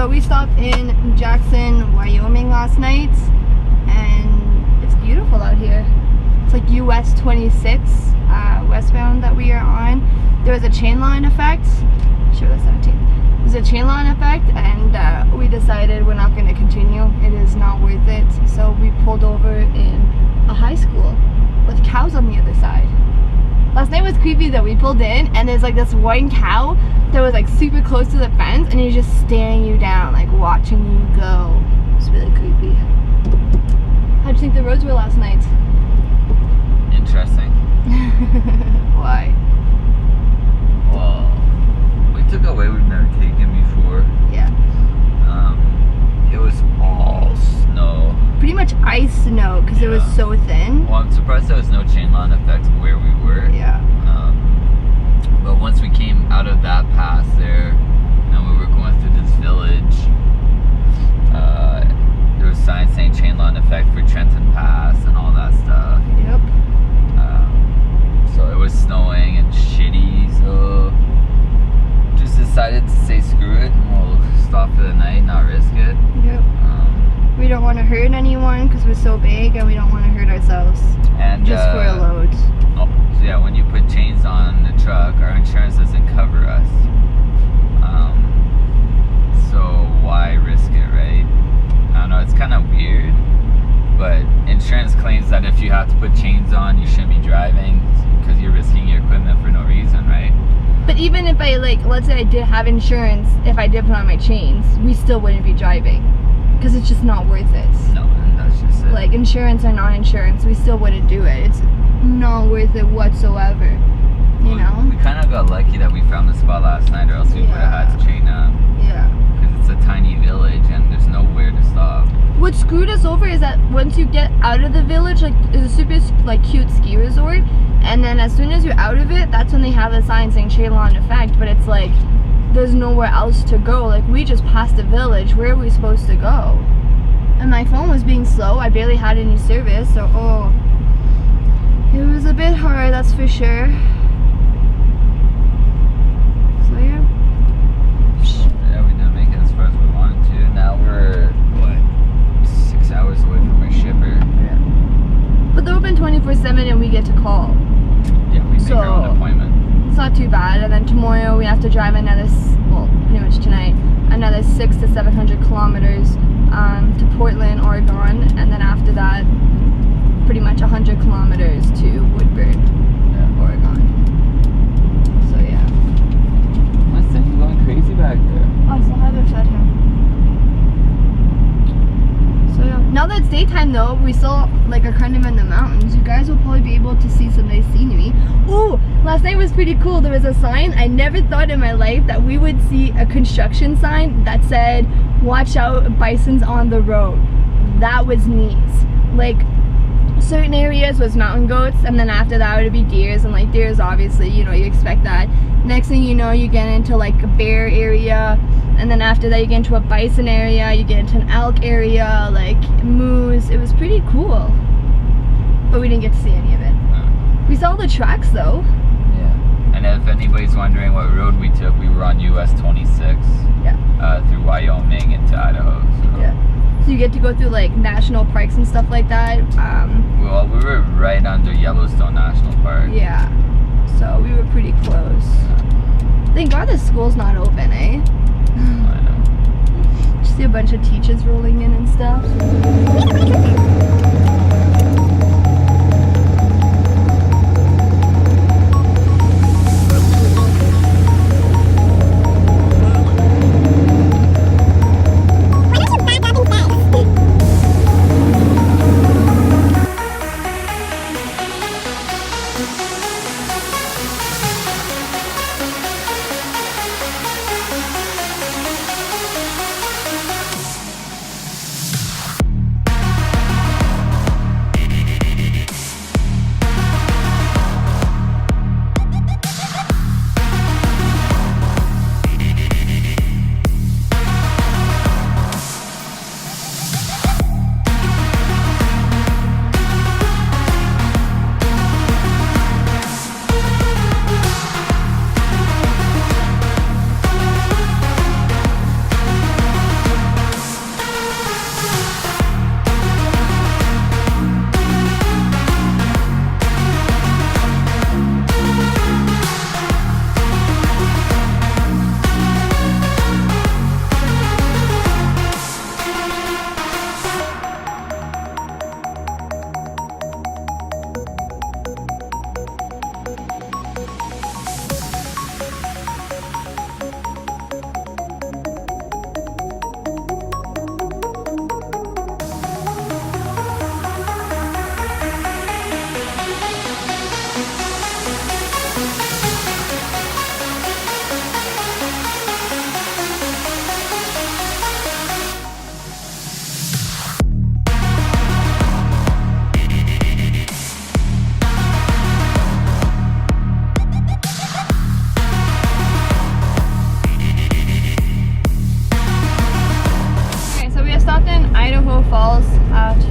we stopped in Jackson, Wyoming last night, and it's beautiful out here. It's like US 26 westbound that we are on. There was a chain line effect. Sure, that's 17. There's a chain line effect, and we decided we're not going to continue. It is not worth it. So we pulled over in a high school with cows on the other side. Last night was creepy though. We pulled in and there's like this one cow that was like super close to the fence, and he's just staring you down, like watching you go. It's really creepy. How'd you think the roads were last night? Interesting. Why? Well, we took a way we've never taken before. Yeah. It was all snow. Pretty much ice snow because it was so thin. Well, I'm surprised there was no chain line effect where we were. Yeah. But once we came out of that pass there, and we were going through this village, there was signs saying chain line effect for Trenton Pass and all that stuff. Yep. So it was snowing and shitty, so just decided to say screw it and we'll stop for the night, not risk it. Yep. We don't want to hurt anyone because we're so big, and we don't want to hurt ourselves. And just for a load. Oh, so yeah, when you put chains on the truck, our insurance doesn't cover us. So why risk it, right? I don't know, it's kind of weird, but insurance claims that if you have to put chains on, you shouldn't be driving because you're risking your equipment for no reason, right? But even if I, like, let's say I did have insurance, if I did put on my chains, we still wouldn't be driving because it's just not worth it. No, and that's just it. Like, insurance or non-insurance, we still wouldn't do it. It's not worth it whatsoever, you know? We kind of got lucky that we found the spot last night, or else we would have had to chain up. Yeah. Because it's a tiny village and there's nowhere to stop. What screwed us over is that once you get out of the village, like, it's a super, like, cute ski resort, and then as soon as you're out of it, that's when they have the sign saying chain line effect, but it's like, there's nowhere else to go. Like, we just passed the village. Where are we supposed to go? And my phone was being slow. I barely had any service, so it was a bit hard, that's for sure. So yeah. Yeah, we didn't make it as far as we wanted to. Now we're, what, 6 hours away from our shipper. Yeah. But they're open 24/7 and we get to call. Yeah, we make our own appointment. It's not too bad. And then tomorrow we have to drive another, well, pretty much tonight, another 600 to 700 kilometers to Portland, Oregon, and then after that, pretty much 100 kilometers to Woodburn, Oregon. So yeah. My son's going crazy back there. Oh, I still haven't fed him. So yeah. Now that it's daytime though, we still like are kind of in the mountains. You guys will probably be able to see some nice scenery. Ooh, last night was pretty cool. There was a sign. I never thought in my life that we would see a construction sign that said, "Watch out, bison's on the road." That was neat. Like, certain areas was mountain goats, and then after that would be deers, and like deers obviously, you know, you expect that. Next thing you know, you get into like a bear area, and then after that you get into a bison area, you get into an elk area, like moose. It was pretty cool, but we didn't get to see any of it. We saw the tracks though. Yeah, and if anybody's wondering what road we took, we were on US 26 through Wyoming into Idaho. So. Yeah. So you get to go through like national parks and stuff like that. Well, we were right under Yellowstone National Park. Yeah. So we were pretty close. Thank God the school's not open, eh? I know. Just see a bunch of teachers rolling in and stuff.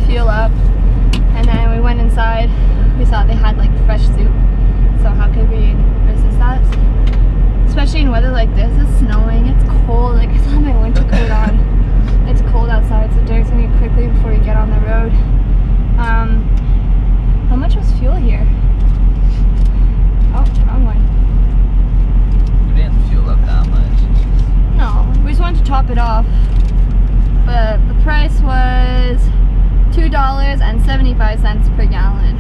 fuel up, and then we went inside. We saw they had like fresh soup, so how could we resist that? Especially in weather like this. It's snowing, it's cold, like I still have my winter coat on. It's cold outside, so Derek's gonna eat quickly before we get on the road. How much was fuel here? Oh, wrong one. We didn't fuel up that much. No, we just wanted to top it off. But the price was $2.75 per gallon.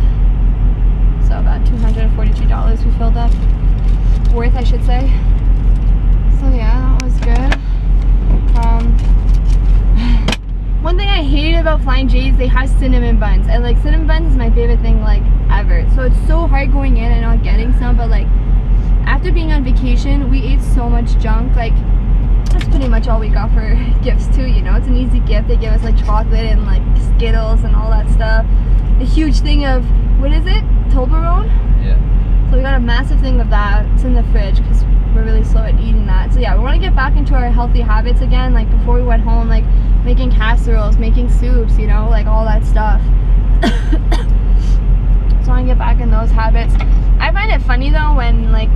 So about $242 we filled up. Worth, I should say. So yeah, that was good. One thing I hate about Flying J is they have cinnamon buns, and like cinnamon buns is my favorite thing like ever. So it's so hard going in and not getting some, but like after being on vacation, we ate so much junk. Like that's pretty much all we got for gifts too, you know. It's an easy gift. They give us like chocolate and like Skittles and all that stuff. A huge thing of, what is it? Toblerone? Yeah. So we got a massive thing of that. It's in the fridge because we're really slow at eating that. So yeah, we want to get back into our healthy habits again. Like before we went home, like making casseroles, making soups, you know, like all that stuff. So I want to get back in those habits. I find it funny though when like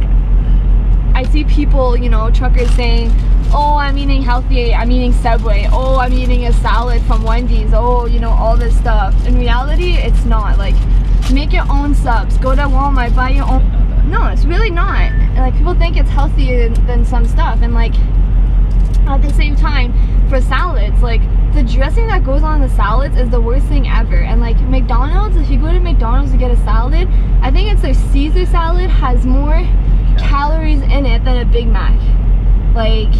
I see people, you know, truckers saying, oh, I'm eating healthy, I'm eating Subway, oh, I'm eating a salad from Wendy's, oh, you know, all this stuff. In reality, it's not. Like, make your own subs, go to Walmart, buy your own. No, it's really not. Like, people think it's healthier than some stuff, and like at the same time, for salads, like the dressing that goes on the salads is the worst thing ever. And like McDonald's, if you go to McDonald's to get a salad, I think it's like Caesar salad has more calories in it than a Big Mac. Like,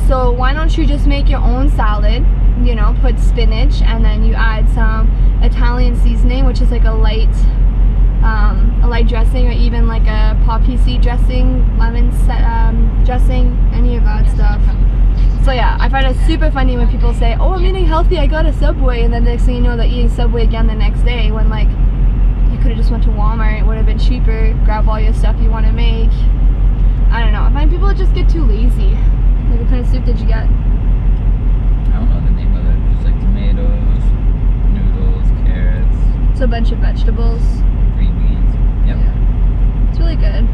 so why don't you just make your own salad, you know, put spinach, and then you add some Italian seasoning, which is like a light dressing, or even like a poppy seed dressing, lemon dressing, any of that stuff. So yeah, I find it super funny when people say, oh, I'm eating healthy, I got a Subway, and then the next thing you know, they're eating Subway again the next day, when like you could have just went to Walmart, it would have been cheaper, grab all your stuff you want to make. I don't know, I find people just get too lazy. Like, what kind of soup did you get? I don't know the name of it. It's like tomatoes, noodles, carrots. It's a bunch of vegetables. Green beans. Yep. Yeah. It's really good.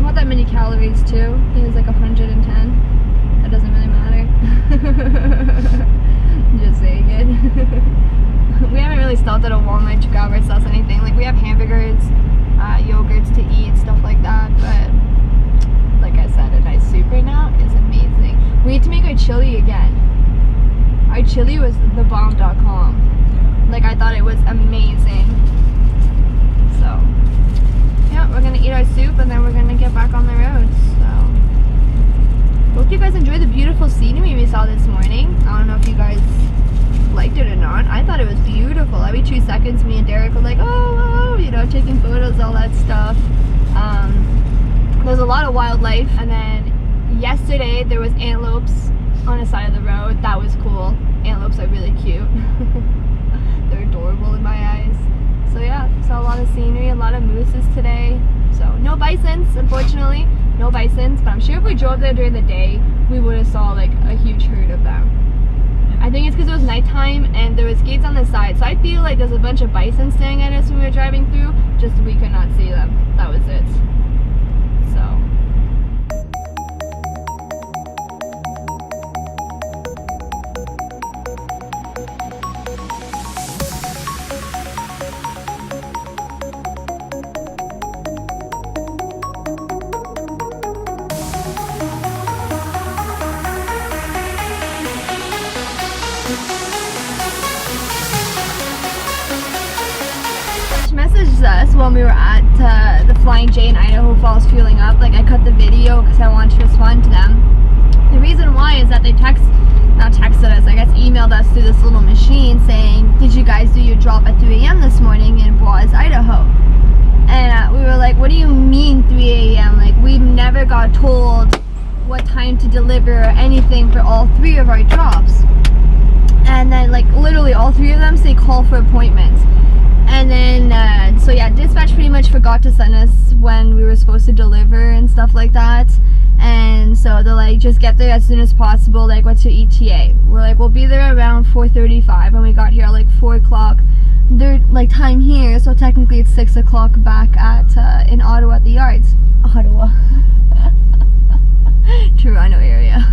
Not that many calories too. I think it's like 110. That doesn't really matter. Just saying it. We haven't really stopped at a Walmart to grab ourselves anything. Like, we have hamburgers, yogurts to eat, stuff like that, but like I said, a nice soup right now is amazing. We need to make our chili again. Our chili was thebomb.com. Yeah. Like, I thought it was amazing. So yeah, we're gonna eat our soup and then we're gonna get back on the road. So hope you guys enjoyed the beautiful scenery we saw this morning. I don't know if you guys liked it or not. I thought it was beautiful. Every 2 seconds me and Derek were like, oh, you know, taking photos, all that stuff. There's a lot of wildlife, and then yesterday there was antelopes on the side of the road. That was cool. Antelopes are really cute. They're adorable in my eyes. So yeah, saw a lot of scenery, a lot of mooses today. So no bisons, unfortunately, no bisons, but I'm sure if we drove there during the day, we would have saw like a huge herd of them. I think it's because it was nighttime and there was gates on the side, so I feel like there's a bunch of bison staring at us when we were driving through, just we could not see them. That was it. So messaged us when we were at the Flying J in Idaho Falls fueling up. Like, I cut the video because I wanted to respond to them. The reason why is that they not texted us, I guess emailed us through this little machine saying, did you guys do your drop at 3 a.m. this morning in Boise, Idaho? And we were like, what do you mean 3 a.m.? Like, we never got told what time to deliver or anything for all 3 of our drops. And then like literally all 3 of them say call for appointments. And then, so yeah, dispatch pretty much forgot to send us when we were supposed to deliver and stuff like that. And so they're like, just get there as soon as possible. Like, what's your ETA? We're like, we'll be there around 4:35, and we got here at like 4 o'clock. Their like time here, so technically it's 6 o'clock back at in Ottawa at the yards. Ottawa. Toronto area.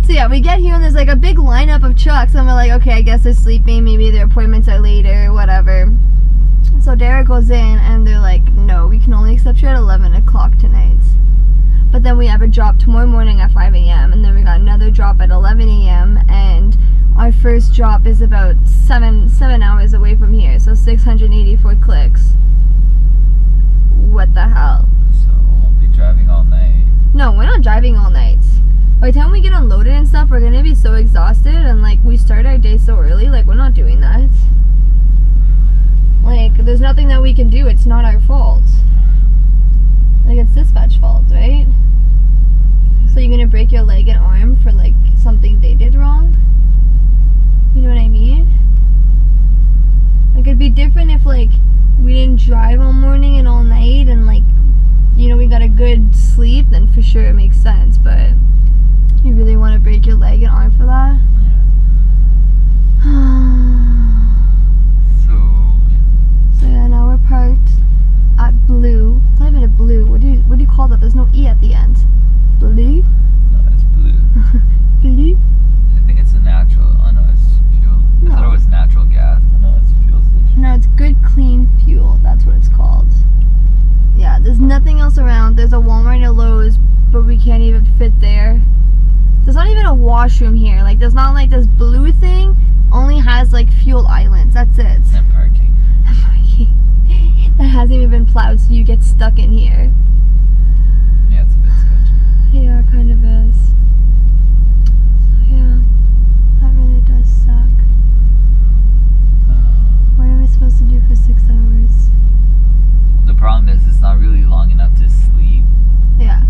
So yeah, we get here and there's like a big lineup of trucks, and we're like, okay, I guess they're sleeping, maybe their appointments are later, whatever. So Derek goes in and they're like, no, we can only accept you at 11 o'clock tonight. But then we have a drop tomorrow morning at 5 a.m. and then we got another drop at 11 a.m. and our first drop is about 7 hours away from here, so 684 clicks. What the hell? So we'll be driving all night. No, we're not driving all night. By the time we get unloaded and stuff, we're gonna be so exhausted, and like we start our day so early, like we're not doing that. Like there's nothing that we can do, it's not our fault. Like it's dispatch fault, right? So you're gonna break your leg and arm for like something they did wrong? You know what I mean? Like it'd be different if like we didn't drive all morning and all night and like, you know, we got a good sleep, then for sure it makes sense, but you really want to break your leg and arm for that? So yeah, now we're parked at Blue. It's not even a Blue. What do you call that? There's no E at the end. Blue? No, it's blue. Blue? I think it's a natural. Oh no, it's fuel. No. I thought it was natural gas. But no, it's fuel station. No, it's good clean fuel. That's what it's called. Yeah, there's nothing else around. There's a Walmart and a Lowe's, but we can't even fit there. There's not even a washroom here. Like, there's not like this blue thing. Only has like fuel islands. That's it. And parking. And parking. That hasn't even been plowed, so you get stuck in here. Yeah, it's a bit sketchy. Yeah, it kind of is. So yeah, that really does suck. What are we supposed to do for 6 hours? The problem is it's not really long enough to sleep Yeah.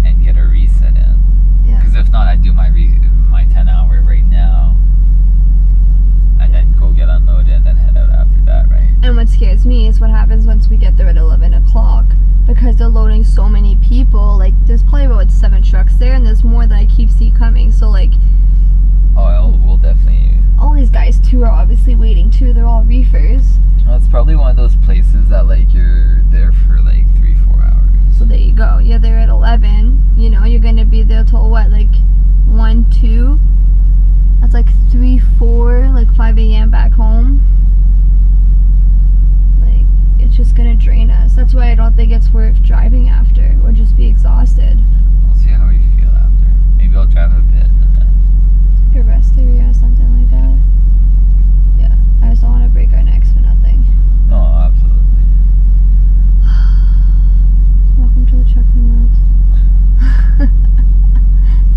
and get a reset in. Yeah. Because if not, I'd do my 10-hour right now, and then go get unloaded and then head out after that, right? And what scares me is what happens once we get there at 11 o'clock. Because they're loading so many people. Like, there's probably about 7 trucks there, and there's more that I keep seeing coming. So, like, Oh, we'll definitely. all these guys, too, are obviously waiting, too. They're all reefers. Well, it's probably one of those places that, like, you're there for, like, 3-4 hours. So there you go. You're there at 11. You know, you're going to be there till what, like 1, 2? That's like 3, 4, like 5 a.m. back home. Like, it's just going to drain us. That's why I don't think it's worth driving after. We'll just be exhausted. We'll see how we feel after. Maybe I'll drive a bit and then. Like a rest area or something like that. Yeah, I just don't want to break our necks for nothing. No, absolutely. Welcome to the trucking world.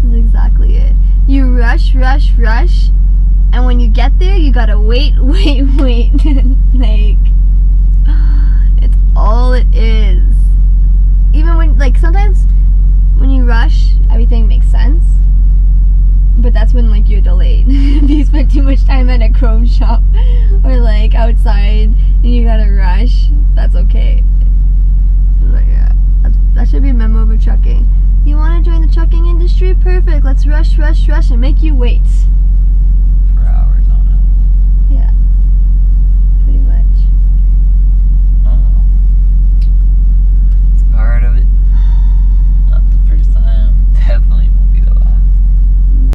This is exactly it. You rush, and when you get there, you gotta wait. Like, it's all it is. Even when, like, sometimes when you rush, everything makes sense. But that's when, like, you're delayed. If you spend too much time at a chrome shop or, like, outside and you gotta rush, that's okay. But yeah, that should be a memo for trucking. You want to join the trucking industry? Perfect. Let's rush and make you wait.